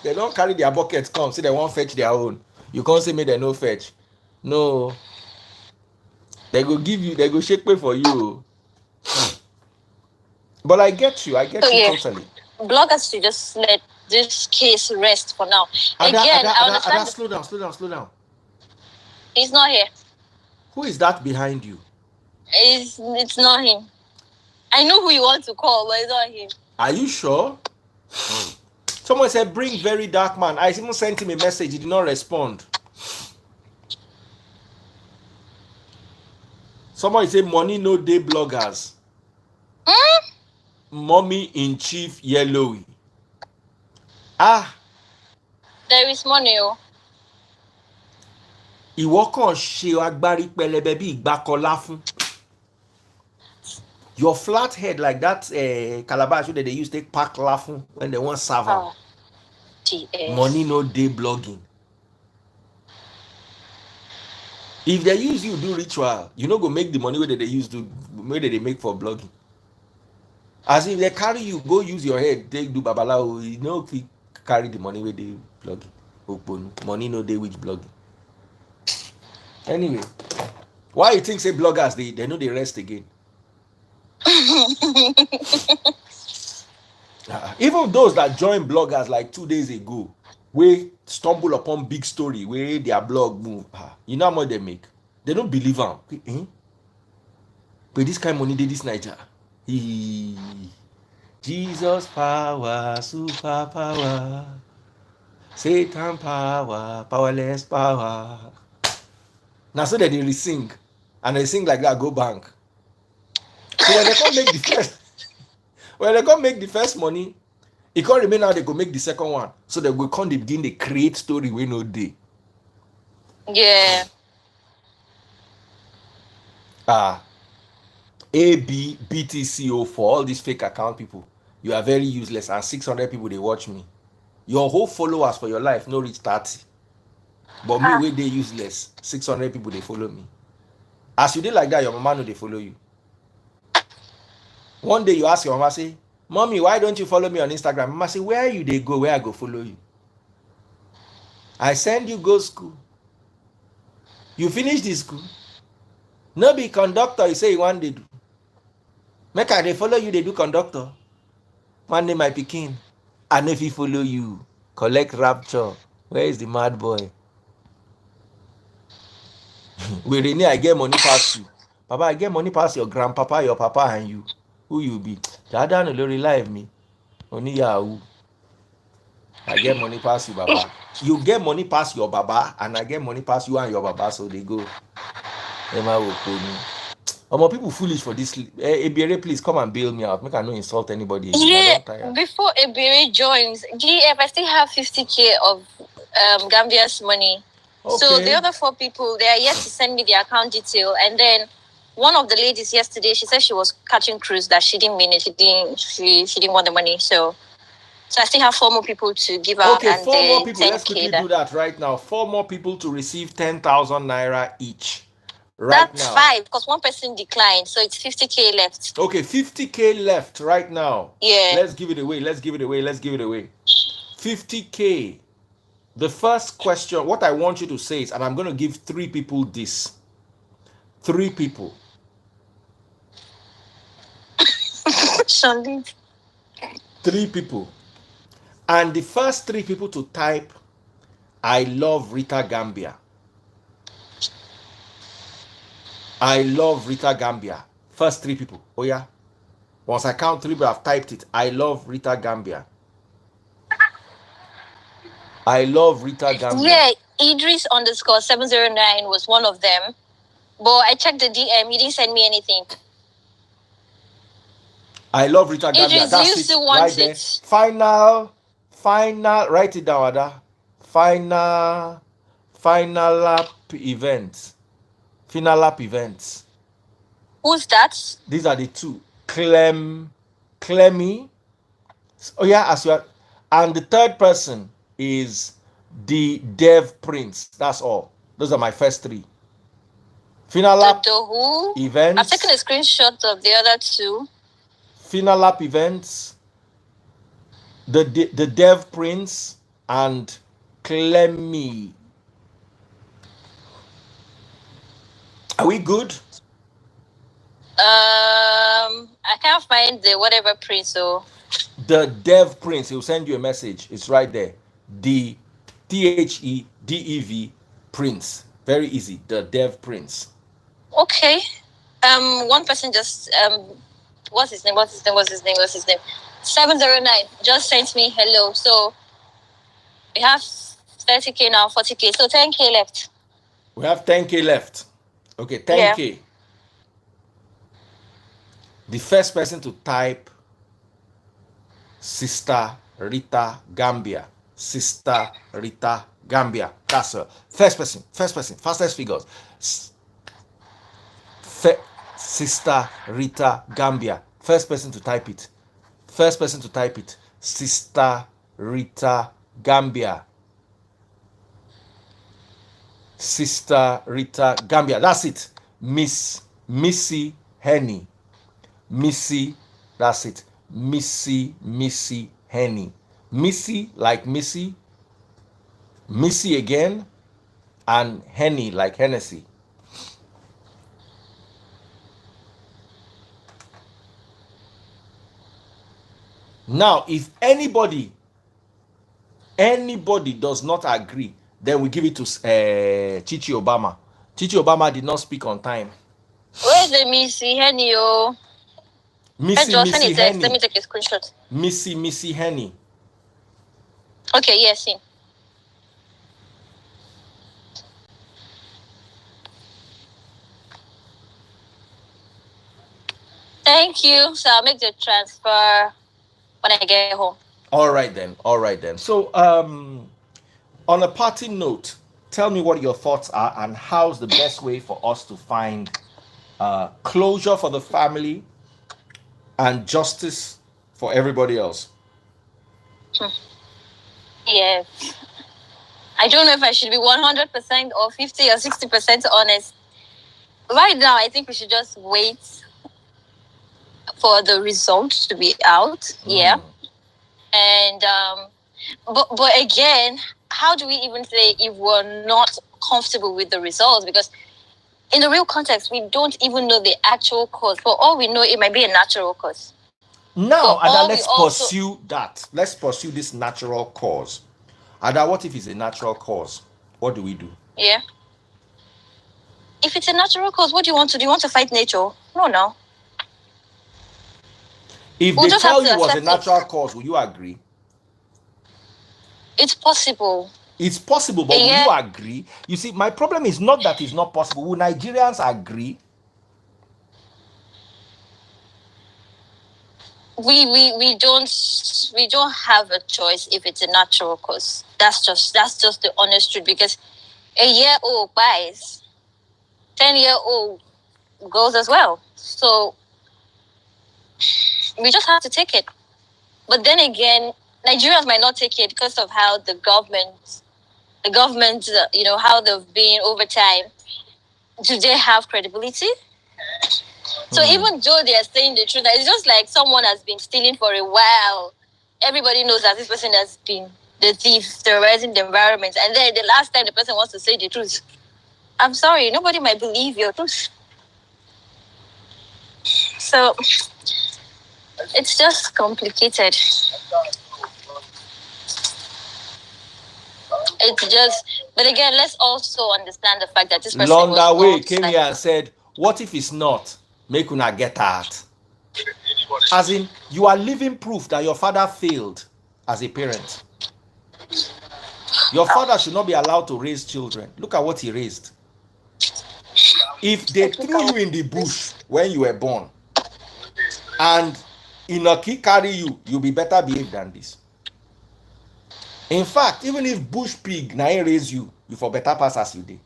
they don't carry their bucket come say they won't fetch their own. You can't say me they no fetch. No, they go give you, they go shake pay for you. But I So get you yeah, totally. bloggers should just let this case rest for now. Again, I Ada, understand slow down, slow down, slow down. he's not here. Who is that behind you? It's not him. I know who you want to call, but it's not him. Are you sure? Someone said bring very dark man. I even sent him a message. He did not respond. Someone say money no day bloggers. Mommy in chief yellowy. There is money. Oh. Ìwọ kàn ṣe agbárí pẹlẹbẹ bí ìgbàkọlá fún. Your flat head like that calabash that they use take pack laughing when they want serve. Money no day blogging. If they use you do ritual, you know go make the money where they use to where they make for blogging. As if they carry you, go use your head, take do babalawo, you know if you carry the money where they blogging. Money no day which blogging. Anyway, why you think say bloggers they know they rest again? Even those that join bloggers like 2 days ago, we stumble upon big story where their blog move. You know how much they make? They don't believe them. But this kind of money they this Niger. Jesus power, super power, Satan power, powerless power. Now so that they sing, and they sing like that go bank. So when they come make the first, money, it can't remain now they go make the second one. So they go come they begin to create story we no day. Yeah. AB, BTCO for all these fake account people. You are very useless, and 600 people they watch me. Your whole followers for your life no reach 30. But me wey dey useless, 600 people they follow me. As you did like that, your mama no they follow you. One day you ask your mama, say, Mommy, why don't you follow me on Instagram? Mama say, where you they go? Where I go follow you? I send you go school. You finish this school. No be conductor, you say you want to do. Make I they follow you, they do conductor. One day my pikin. And if he follow you, collect rapture. Where is the mad boy? We Rene, I get money past you. Papa, I get money past your grandpapa, your papa, and you. Who you be? Dada no rely me. Only Yahoo. I get money past you, Baba. You get money past your Baba, and I get money past you and your Baba, so they go. People foolish for this. Ebere, please come and bail me out. Make I no insult anybody. Yeah, before Ebere joins, GF, I still have 50K of Gambia's money. Okay. So the other 4 people, they are yet to send me their account detail. And then one of the ladies yesterday, she said she was catching cruise, that she didn't mean it. She didn't want the money. So I still have 4 more people to give out. Okay, and 4 more people. Let's quickly do that right now. 4 more people to receive 10,000 naira each. Right That's now. 5, because one person declined, so it's 50K left. Okay, 50K left right now. Yeah. Let's give it away. 50K. The first question, what I want you to say is, and I'm going to give 3 people this. 3 people. Solid. 3 people. And the first 3 people to type, I love Rita Gambia. I love Rita Gambia. First 3 people. Oh yeah. Once I count 3 people, I've typed it. I love Rita Gambia. I love Rita Gambia. Yeah, Idris _709 was one of them. But I checked the DM. He didn't send me anything. I love Rita Gambia. Idris, that's you it. still want right it. There. Final. Write it down, Ada. Final lap events. Final lap events. Who's that? These are the 2. Clemmy. Oh yeah, as you are. And the 3rd person is the Dev Prince. That's all. Those are my first 3. Final lap who? events. I've taken a screenshot of the other 2. Final Lap Events, the Dev Prince, and Clemmy. Are we good? I can't find the whatever print, so The Dev Prince, he'll send you a message. It's right there. The THEDEV Prince. Very easy. The Dev Prince. okay. One person just what's his name? 709 just sent me hello. So we have 30K now, 40K. So 10K left. We have 10K left. Okay, 10K. Yeah. The first person to type Sister Rita Gambia. Sister Rita Gambia. That's her. First person. Fastest figures. Sister Rita Gambia. First person to type it. Sister Rita Gambia. Sister Rita Gambia. That's it. Missy Henny. Missy. That's it. Missy Henny. Missy like Missy. Missy again. And Henny like Hennessy. Now, if anybody does not agree, then we give it to Chichi Obama. Chichi Obama did not speak on time. Where's the Missy Henny? Missy Henny. Let me take a screenshot. Missy Henny. Okay, yes, see. Thank you. So I'll make the transfer when I get home. All right then. So on a parting note, tell me what your thoughts are and how's the best way for us to find closure for the family and justice for everybody else. Yes. I don't know if I should be 100% or 50 or 60% honest. Right now, I think we should just wait for the results to be out. Yeah. And but again, how do we even say if we're not comfortable with the results? Because in the real context, we don't even know the actual cause. For all we know, it might be a natural cause. Now, Ada, let's pursue that. Let's pursue this natural cause. Ada, what if it's a natural cause? What do we do? Yeah. If it's a natural cause, what do you want to do? You want to fight nature? No. If they tell you it was a natural cause, will you agree? It's possible. It's possible, but will you agree? You see, my problem is not that it's not possible. Will Nigerians agree? We don't have a choice if it's a natural cause. That's just the honest truth, because a year-old buys, 10-year-old goes as well. So we just have to take it. But then again, Nigerians might not take it because of how the government, how they've been over time. Do they have credibility? So even though they are saying the truth, it's just like someone has been stealing for a while. Everybody knows that this person has been the thief, terrorizing the environment. And then the last time the person wants to say the truth, I'm sorry, nobody might believe your truth. So it's just complicated. But again, let's also understand the fact that this person Londa came here and said, what if it's not? Make una get out. As in, you are living proof that your father failed as a parent. Your father should not be allowed to raise children. Look at what he raised. If they threw you in the bush when you were born, and Inoki carry you, you'll be better behaved than this. In fact, even if bush pig na raise you, you for better pass as you did.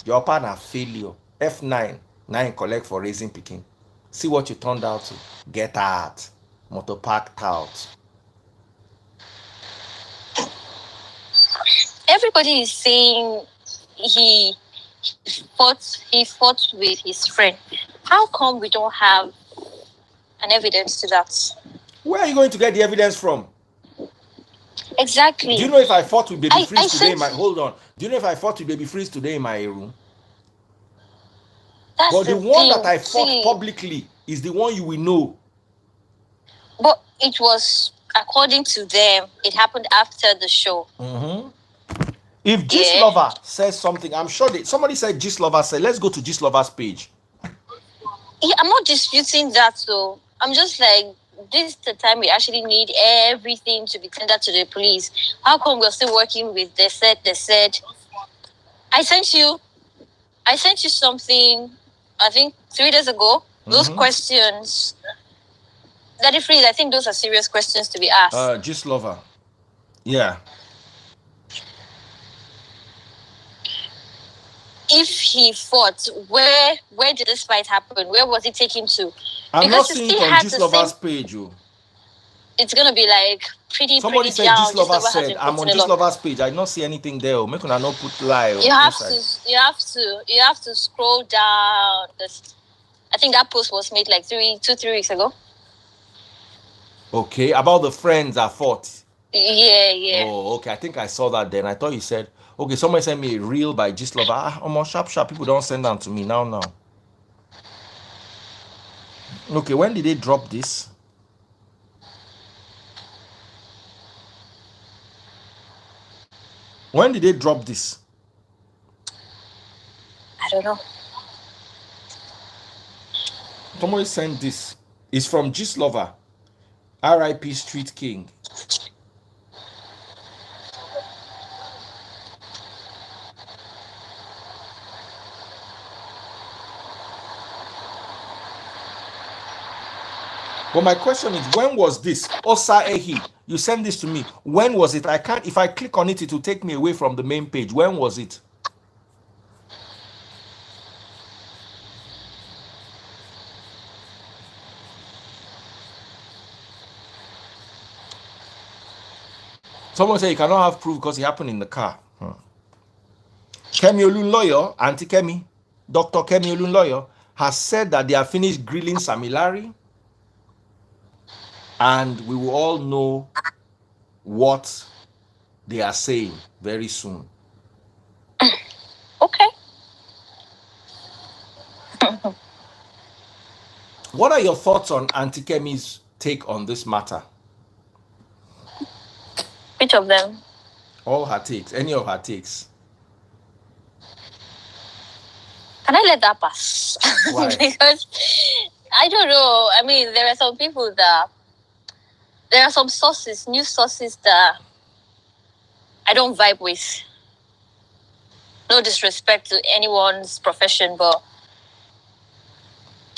Your partner failure. F9, 9 collect for raising picking. See what you turned out to. Get out. Motor parked out. Everybody is saying he fought with his friend. How come we don't have an evidence to that. Where are you going to get the evidence from? Exactly. Do you know if I fought with Baby I Freeze today in said my hold on? Do you know if I fought with Baby Freeze today in my room? that's But the the one that thing. I fought See, publicly is the one you will know. but it was according to them. It happened after the show. If Gist Yeah. Lover says something, I'm sure somebody said Gist Lover said, let's go to Gist Lover's page. Yeah, I'm not disputing that. So I'm just like, this is the time we actually need everything to be tendered to the police. How come we're still working with they said? I sent you something, I think 3 days ago. Those questions, Daddy Freeze, I think those are serious questions to be asked. Gist Lover. Yeah. If he fought, where did this fight happen? Where was it taken to? I'm Because not he seeing still it on had Gist the same. Lover's page. Oh. It's gonna be like Somebody pretty said down. Gist Just Lover over has said, been I'm on putting a Gist lot. Lover's page. I did not see anything there. Oh. Make una not put lie You have inside. you have to scroll down. I think that post was made like 3 weeks ago. Okay, about the friends that fought. Yeah. Oh, okay. I think I saw that then. I thought you said, okay, somebody sent me a reel by Gist Lover. Almost sharp. People don't send them to me now. Okay, when did they drop this? When did they drop this? I don't know. Somebody sent this. It's from Gist Lover. R.I.P. Street King. But my question is, when was this? Osa Ehi, you sent this to me. When was it? I can't, if I click on it, it will take me away from the main page. When was it? Someone said you cannot have proof because it happened in the car. Kemi Olun lawyer, Auntie Kemi, Dr. Kemi Olun lawyer, has said that they have finished grilling Samilari, and we will all know what they are saying very soon. Okay. What are your thoughts on Auntie Kemi's take on this matter? Which of them? All her takes, any of her takes. Can I let that pass? Why? Because I don't know. I mean, there are some people that there are some sources, news sources that I don't vibe with. No disrespect to anyone's profession, but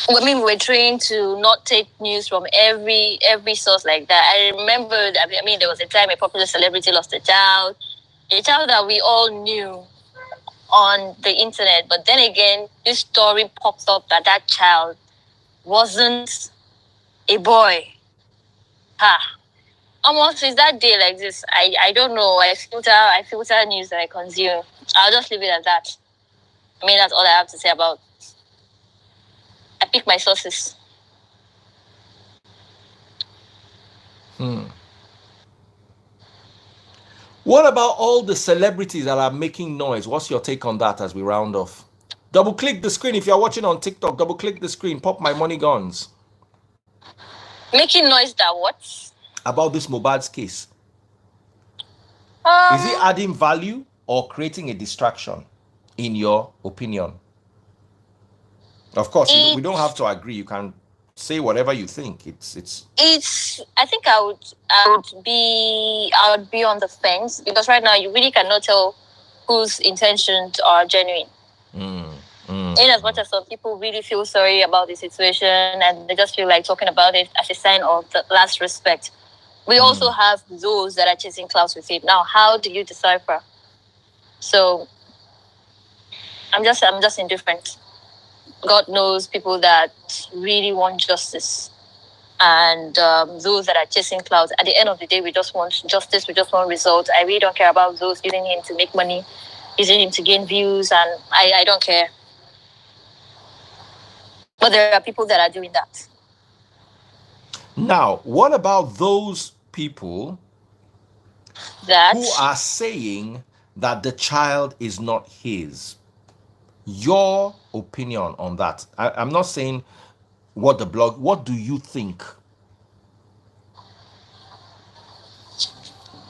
I mean, we're trained to not take news from every source like that. I remember, there was a time a popular celebrity lost a child that we all knew on the internet. But then again, this story pops up that child wasn't a boy. Almost is that day like this. I don't know. I filter news that I consume. I'll just leave it at that. I mean, that's all I have to say about. I pick my sources. What about all the celebrities that are making noise? What's your take on that as we round off? Double click the screen. If you're watching on TikTok, double click the screen. Pop my money guns. Making noise that what? About this MohBad's case. Is it adding value or creating a distraction, in your opinion? Of course, we don't have to agree. You can say whatever you think. It's. I think I would be on the fence because right now you really cannot tell whose intentions are genuine. In as much as some people really feel sorry about the situation and they just feel like talking about it as a sign of the last respect, we also have those that are chasing clouds with it. Now, how do you decipher? So, I'm just indifferent. God knows people that really want justice, and those that are chasing clouds. At the end of the day, we just want justice. We just want results. I really don't care about those using him to make money, using him to gain views, and I don't care. But there are people that are doing that. Now, what about those people That who are saying that the child is not his? Your opinion on that? I'm not saying what do you think?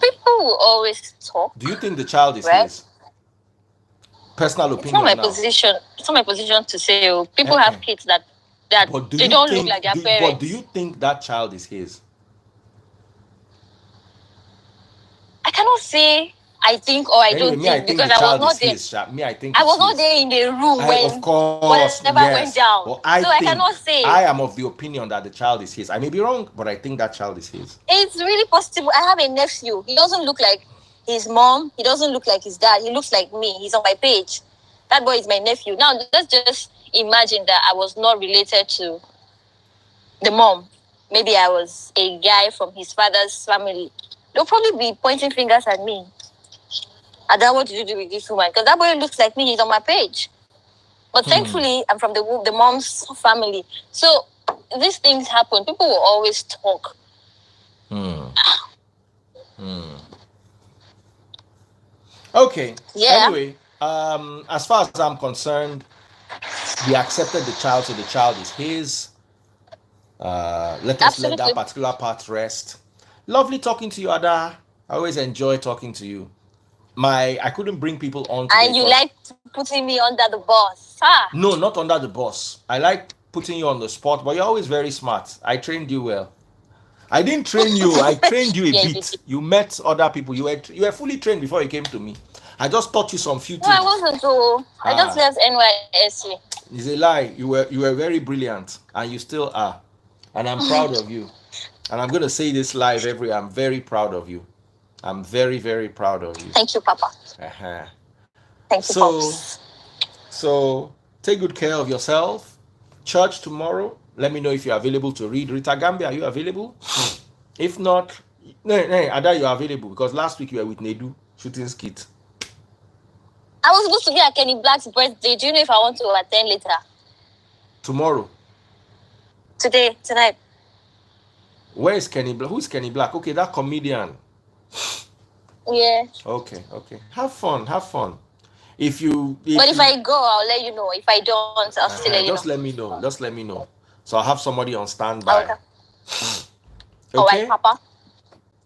people will always Do you talk, think the child is right? his? Personal It's not my opinion now. position. It's not my position to say. Oh, people have Uh-uh. kids that But do they you don't look like think their do parents. you think that child is his? I cannot say I think or I Anyway, don't me, I think think the because I was child is not there. his. Me, I think I it's was not his. there in the room Of when course, whatever went yes. down. But I So I think cannot say. I am of the opinion that the child is his. I may be wrong, but I think that child is his. It's really possible. I have a nephew. He doesn't look like his mom. He doesn't look like his dad. He looks like me. He's on my page. That boy is my nephew. Now let's just imagine that I was not related to the mom. Maybe I was a guy from his father's family. They'll probably be pointing fingers at me. Ada, what did you do with this woman? Because that boy looks like me. He's on my page. But thankfully, I'm from the mom's family. So these things happen. People will always talk. Hmm. Okay. Yeah, Anyway, as far as I'm concerned, we accepted the child, so the child is his. Let us let that absolutely. particular part rest. Lovely talking to you, Ada. I always enjoy talking to you. I couldn't bring people on today And you because like putting me under the bus. Ah, no, not under the bus. I like putting you on the spot, but you're always very smart. I trained you well. I didn't train you. I trained you a yeah, you bit. did. You met other people. You were fully trained before you came to me. I just taught you some few No, I things. wasn't. So I just Ah, left NYSC. it's a lie. You were very brilliant, and you still are. And I'm proud of you. And I'm gonna say this live every. I'm very proud of you. I'm very very proud of you. Thank you, Papa. Uh-huh. Thank you, So Pops. so take good care of yourself. Church tomorrow. Let me know if you're available to read. Rita Gambia, are you available? If not, no, Ada, you're available because last week you were with Nedu shooting skit. I was supposed to be at Kenny Black's birthday. Do you know if I want to attend later? Tomorrow. Today, tonight. Where is Kenny Black? Who's Kenny Black? Okay, that comedian. Yeah. Okay. Have fun. But if I go, I'll let you know. If I don't, I'll still let you know. Just let me know. Just let me know. So I'll have somebody on standby. Okay. All right, Okay? Papa.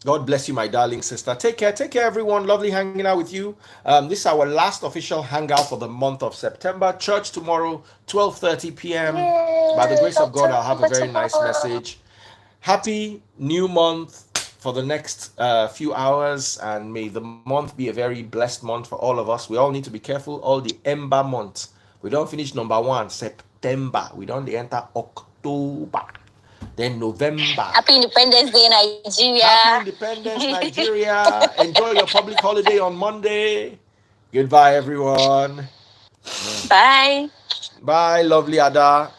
God bless you, my darling sister. Take care. Take care, everyone. Lovely hanging out with you. This is our last official hangout for the month of September. Church tomorrow, 12:30 p.m. By the grace of God, I'll have a very nice message. Happy new month for the next few hours, and may the month be a very blessed month for all of us. We all need to be careful. All the ember months. We don't finish number 1, September. We don't enter October. Then November. Happy Independence Day, Nigeria. Happy Independence, Nigeria. Enjoy your public holiday on Monday. Goodbye, everyone. Bye. Bye, lovely Ada.